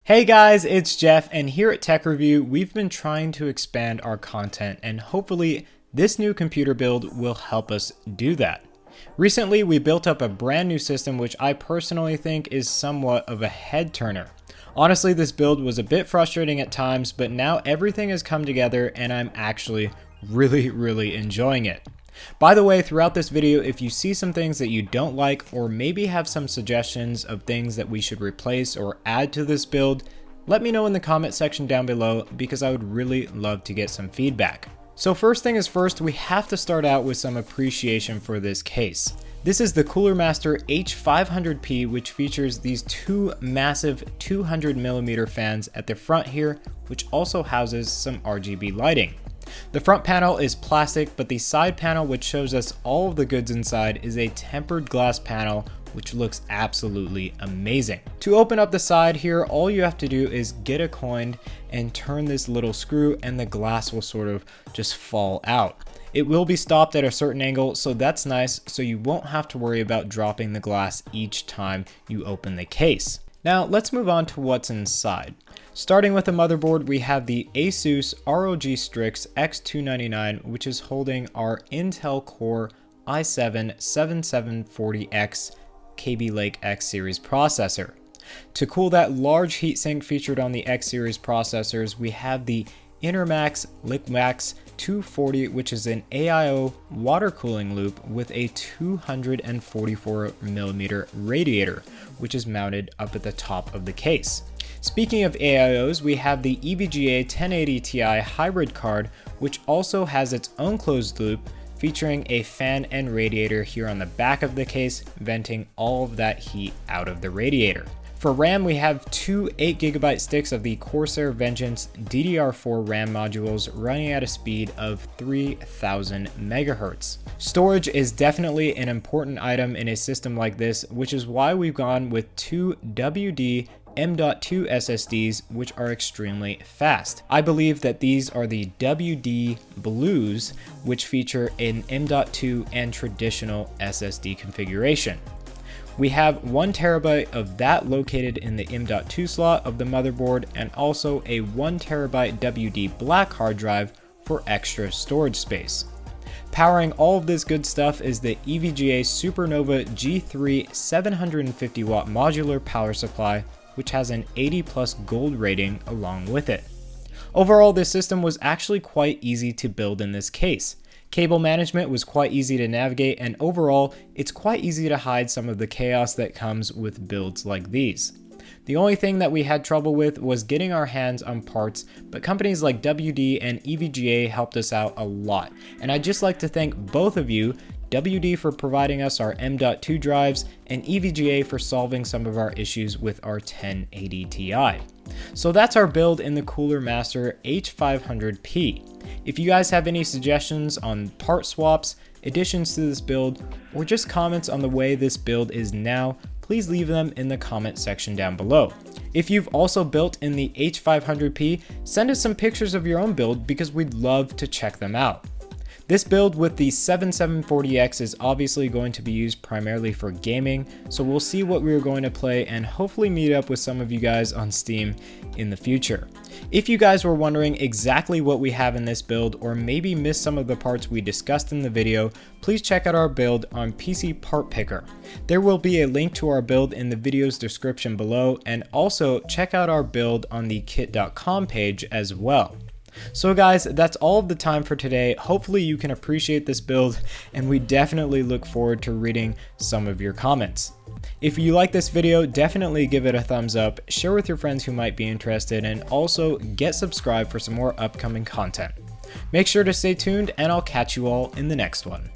Hey guys, it's Jeff, and here at Tech Review, we've been trying to expand our content, and hopefully this new computer build will help us do that. Recently, we built up a brand new system which I personally think is somewhat of a head turner. Honestly, this build was a bit frustrating at times, but now everything has come together and I'm actually really enjoying it. By the way, throughout this video, if you see some things that you don't like or maybe have some suggestions of things that we should replace or add to this build, let me know in the comment section down below because I would really love to get some feedback. So first thing is first, we have to start out with some appreciation for this case. This is the Cooler Master H500P, which features these two massive 200mm fans at the front here, which also houses some RGB lighting. The front panel is plastic, but the side panel, which shows us all of the goods inside, is a tempered glass panel, which looks absolutely amazing. To open up the side here, all you have to do is get a coin and turn this little screw and the glass will sort of just fall out. It will be stopped at a certain angle, so that's nice, so you won't have to worry about dropping the glass each time you open the case. Now let's move on to what's inside. Starting with the motherboard, we have the Asus ROG Strix X299, which is holding our Intel Core i7-7740X Kaby Lake X series processor. To cool that large heatsink featured on the X series processors, we have the Enermax Liqmax 240, which is an AIO water cooling loop with a 244mm radiator, which is mounted up at the top of the case. Speaking of AIOs, we have the EVGA 1080 Ti hybrid card, which also has its own closed loop, featuring a fan and radiator here on the back of the case, venting all of that heat out of the radiator. For RAM, we have two 8GB sticks of the Corsair Vengance DDR4 RAM modules running at a speed of 3000 MHz. Storage is definitely an important item in a system like this, which is why we've gone with two WD M.2 SSDs, which are extremely fast. I believe that these are the WD Blues, which feature an M.2 and traditional SSD configuration. We have 1TB of that located in the M.2 slot of the motherboard, and also a 1TB WD Black hard drive for extra storage space. Powering all of this good stuff is the EVGA Supernova G3 750W modular power supply, which has an 80+ gold rating along with it. Overall, this system was actually quite easy to build in this case. Cable management was quite easy to navigate, and overall, it's quite easy to hide some of the chaos that comes with builds like these. The only thing that we had trouble with was getting our hands on parts, but companies like WD and EVGA helped us out a lot. And I'd just like to thank both of you, WD for providing us our M.2 drives, and EVGA for solving some of our issues with our 1080 Ti. So that's our build in the Cooler Master H500P. If you guys have any suggestions on part swaps, additions to this build, or just comments on the way this build is now, please leave them in the comment section down below. If you've also built in the H500P, send us some pictures of your own build because we'd love to check them out. This build with the 7740X is obviously going to be used primarily for gaming, so we'll see what we're going to play and hopefully meet up with some of you guys on Steam in the future. If you guys were wondering exactly what we have in this build, or maybe missed some of the parts we discussed in the video, please check out our build on PC Part Picker. There will be a link to our build in the video's description below, and also check out our build on the kit.com page as well. So guys, that's all of the time for today. Hopefully you can appreciate this build, and we definitely look forward to reading some of your comments. If you like this video, definitely give it a thumbs up, share with your friends who might be interested, and also get subscribed for some more upcoming content. Make sure to stay tuned, and I'll catch you all in the next one.